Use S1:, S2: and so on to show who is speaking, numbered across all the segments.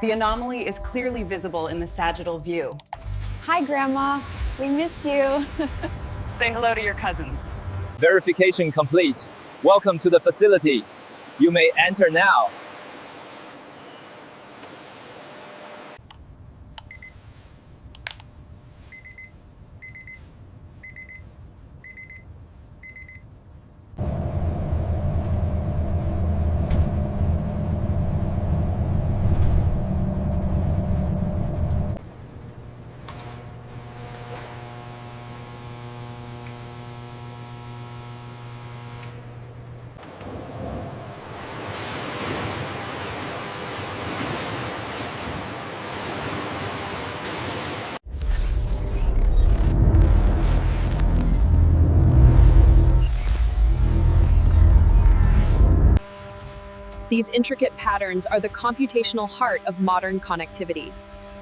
S1: The anomaly is clearly visible in the sagittal view.
S2: Hi, Grandma. We miss you.
S1: Say hello to your cousins.
S3: Verification complete. Welcome to the facility. You may enter now.
S4: These intricate patterns are the computational heart of modern connectivity.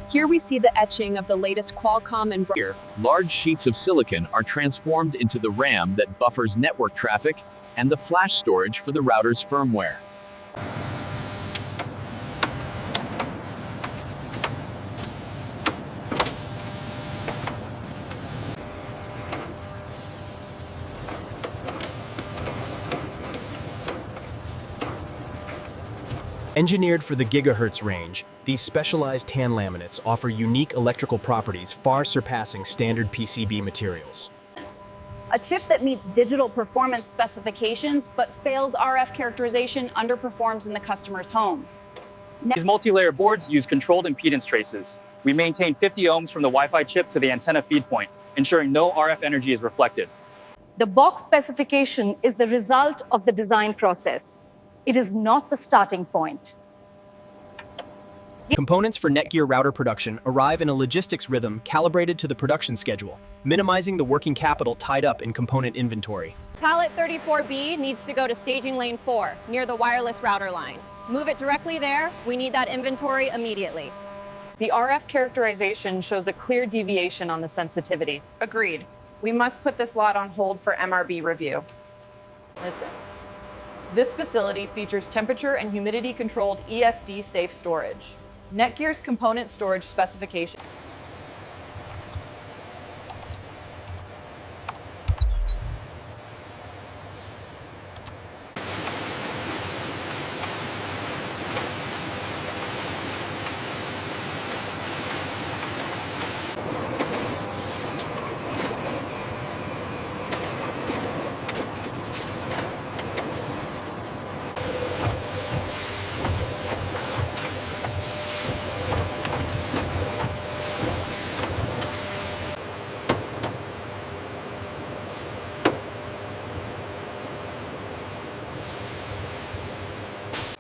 S4: Here we see the etching of the latest Qualcomm and
S5: Here, large sheets of silicon are transformed into the RAM that buffers network traffic and the flash storage for the router's firmware.
S6: Engineered for the gigahertz range, these specialized tan laminates offer unique electrical properties far surpassing standard PCB materials.
S7: A chip that meets digital performance specifications but fails RF characterization underperforms in the customer's home.
S8: These multi-layer boards use controlled impedance traces. We maintain 50 ohms from the Wi-Fi chip to the antenna feed point, ensuring no RF energy is reflected.
S7: The box specification is the result of the design process. It is not the starting point.
S6: Components for Netgear router production arrive in a logistics rhythm calibrated to the production schedule, minimizing the working capital tied up in component inventory.
S9: Pallet 34B needs to go to staging lane 4, near the wireless router line. Move it directly there. We need that inventory immediately.
S1: The RF characterization shows a clear deviation on the sensitivity.
S10: Agreed. We must put this lot on hold for MRB review.
S11: Listen. This facility features temperature and humidity controlled ESD safe storage. Netgear's component storage specification.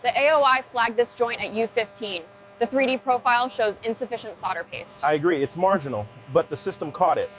S9: The AOI flagged this joint at U15. The 3D profile shows insufficient solder paste.
S12: I agree, it's marginal, but the system caught it.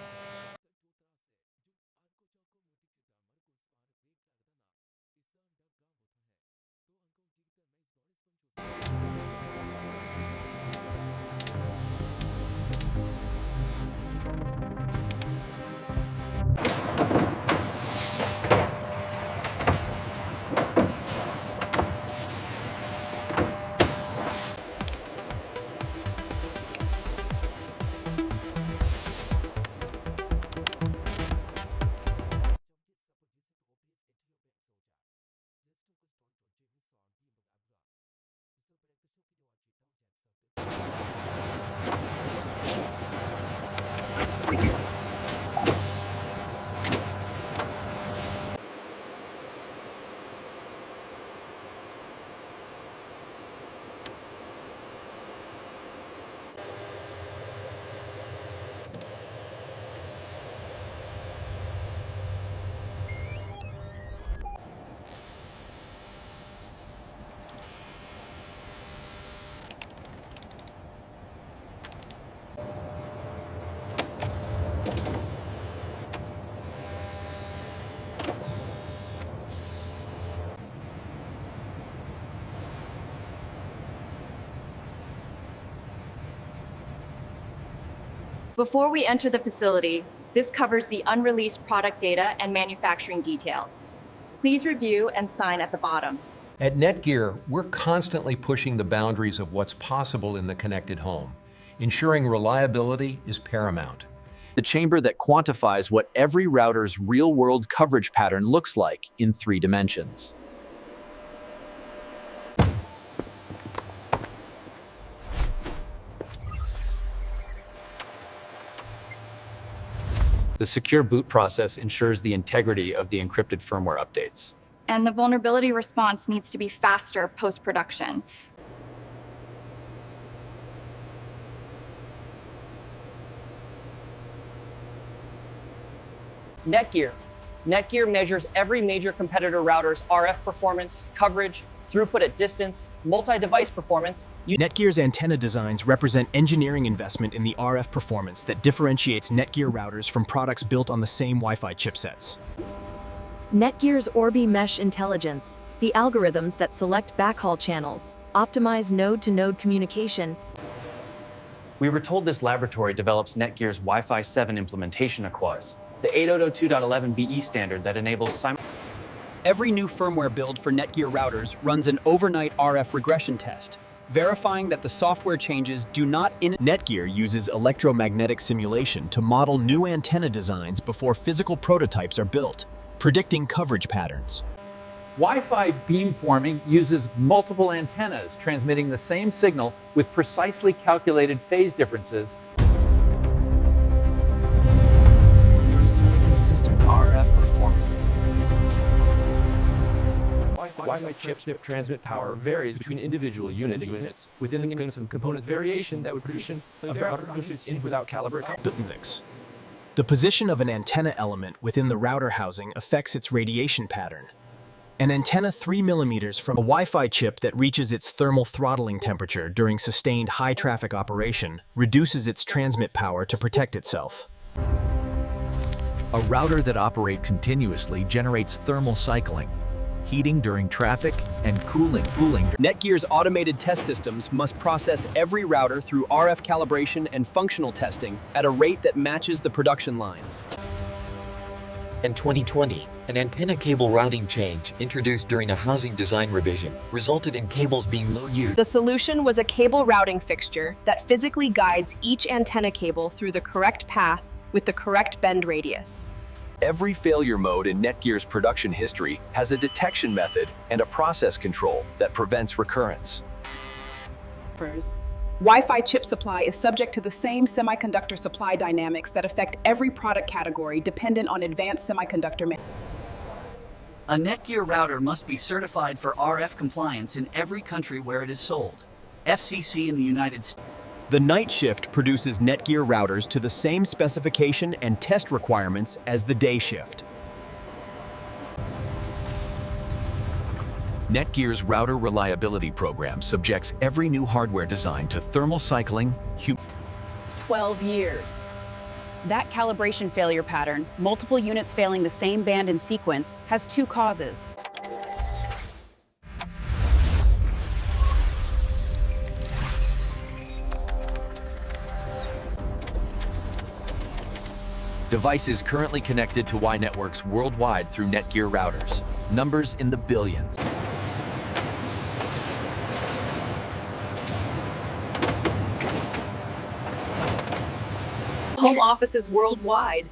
S9: Before we enter the facility, this covers the unreleased product data and manufacturing details. Please review and sign at the bottom.
S13: At Netgear, we're constantly pushing the boundaries of what's possible in the connected home. Ensuring reliability is paramount.
S5: The chamber that quantifies what every router's real-world coverage pattern looks like in 3 dimensions.
S8: The secure boot process ensures the integrity of the encrypted firmware updates.
S2: And the vulnerability response needs to be faster post-production.
S14: Netgear. Netgear measures every major competitor router's RF performance, coverage, throughput at distance, multi-device performance.
S6: Netgear's antenna designs represent engineering investment in the RF performance that differentiates Netgear routers from products built on the same Wi-Fi chipsets.
S15: Netgear's Orbi Mesh Intelligence, the algorithms that select backhaul channels, optimize node-to-node communication.
S8: We were told this laboratory develops Netgear's Wi-Fi 7 implementation across the 802.11be standard that enables
S16: Every new firmware build for Netgear routers runs an overnight RF regression test, verifying that the software changes do not
S6: Netgear uses electromagnetic simulation to model new antenna designs before physical prototypes are built, predicting coverage patterns.
S17: Wi-Fi beamforming uses multiple antennas transmitting the same signal with precisely calculated phase differences.
S18: System RF performance.
S19: Wi-Fi chip transmit power varies between individual units within some component variation that would produce a router without calibrating.
S6: The position of an antenna element within the router housing affects its radiation pattern. An antenna 3 mm from a Wi-Fi chip that reaches its thermal throttling temperature during sustained high-traffic operation reduces its transmit power to protect itself.
S5: A router that operates continuously generates thermal cycling, heating during traffic and cooling.
S16: Netgear's automated test systems must process every router through RF calibration and functional testing at a rate that matches the production line.
S18: In 2020, an antenna cable routing change introduced during a housing design revision resulted in cables being low used.
S4: The solution was a cable routing fixture that physically guides each antenna cable through the correct path with the correct bend radius.
S5: Every failure mode in Netgear's production history has a detection method and a process control that prevents recurrence.
S20: Wi-Fi chip supply is subject to the same semiconductor supply dynamics that affect every product category dependent on advanced semiconductor manufacturing.
S21: A Netgear router must be certified for RF compliance in every country where it is sold. FCC in the United States.
S6: The night shift produces Netgear routers to the same specification and test requirements as the day shift.
S5: Netgear's router reliability program subjects every new hardware design to thermal cycling.
S7: 12 years. That calibration failure pattern, multiple units failing the same band in sequence, has 2 causes.
S5: Devices currently connected to Y networks worldwide through Netgear routers. Numbers in the billions.
S15: Home offices worldwide.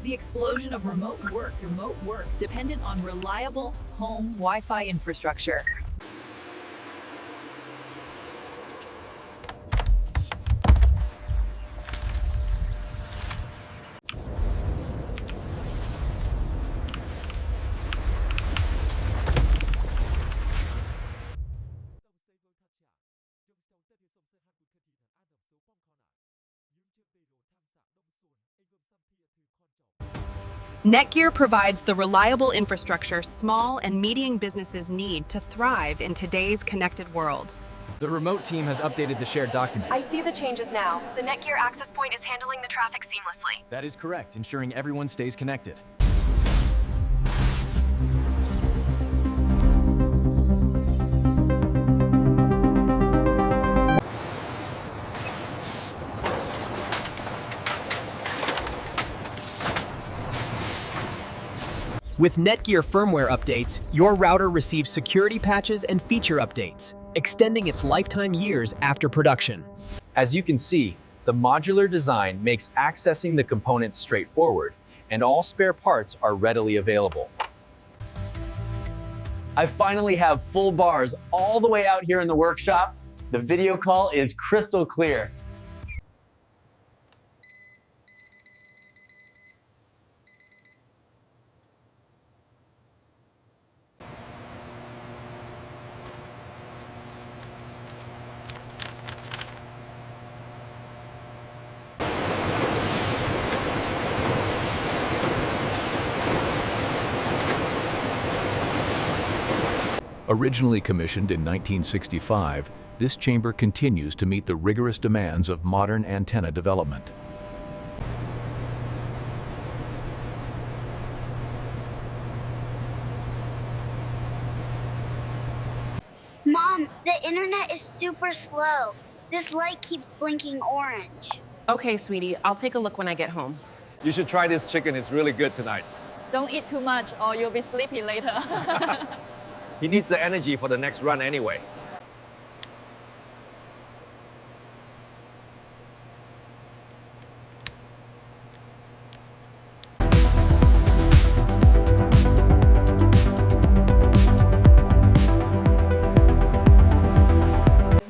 S15: The explosion of remote work dependent on reliable home Wi-Fi infrastructure.
S4: Netgear provides the reliable infrastructure small and medium businesses need to thrive in today's connected world.
S6: The remote team has updated the shared document.
S22: I see the changes now. The Netgear access point is handling the traffic seamlessly.
S6: That is correct, ensuring everyone stays connected. With Netgear firmware updates, your router receives security patches and feature updates, extending its lifetime years after production.
S5: As you can see, the modular design makes accessing the components straightforward, and all spare parts are readily available.
S1: I finally have full bars all the way out here in the workshop. The video call is crystal clear.
S3: Originally commissioned in 1965, this chamber continues to meet the rigorous demands of modern antenna development.
S23: Mom, the internet is super slow. This light keeps blinking orange.
S24: Okay, sweetie, I'll take a look when I get home.
S25: You should try this chicken, it's really good tonight.
S9: Don't eat too much or you'll be sleepy later.
S25: He needs the energy for the next run anyway.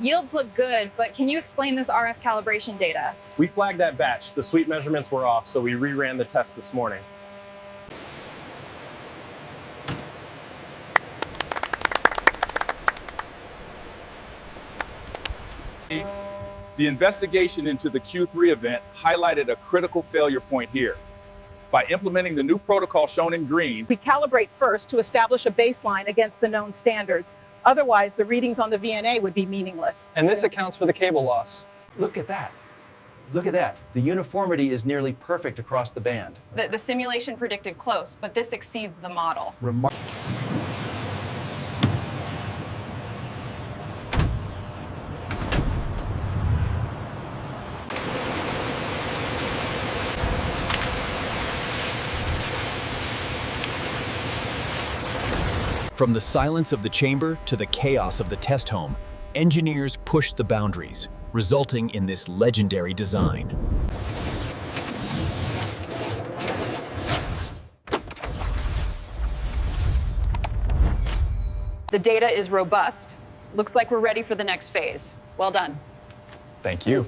S2: Yields look good, but can you explain this RF calibration data?
S12: We flagged that batch. The sweep measurements were off, so we reran the test this morning.
S26: The investigation into the Q3 event highlighted a critical failure point here. By implementing the new protocol shown in green,
S11: We calibrate first to establish a baseline against the known standards. Otherwise, the readings on the VNA would be meaningless.
S8: And this accounts for the cable loss. Look at that. Look at that. The uniformity is nearly perfect across the band.
S2: The simulation predicted close, but this exceeds the model.
S6: From the silence of the chamber to the chaos of the test home, engineers pushed the boundaries, resulting in this legendary design.
S7: The data is robust. Looks like we're ready for the next phase. Well done.
S25: Thank you.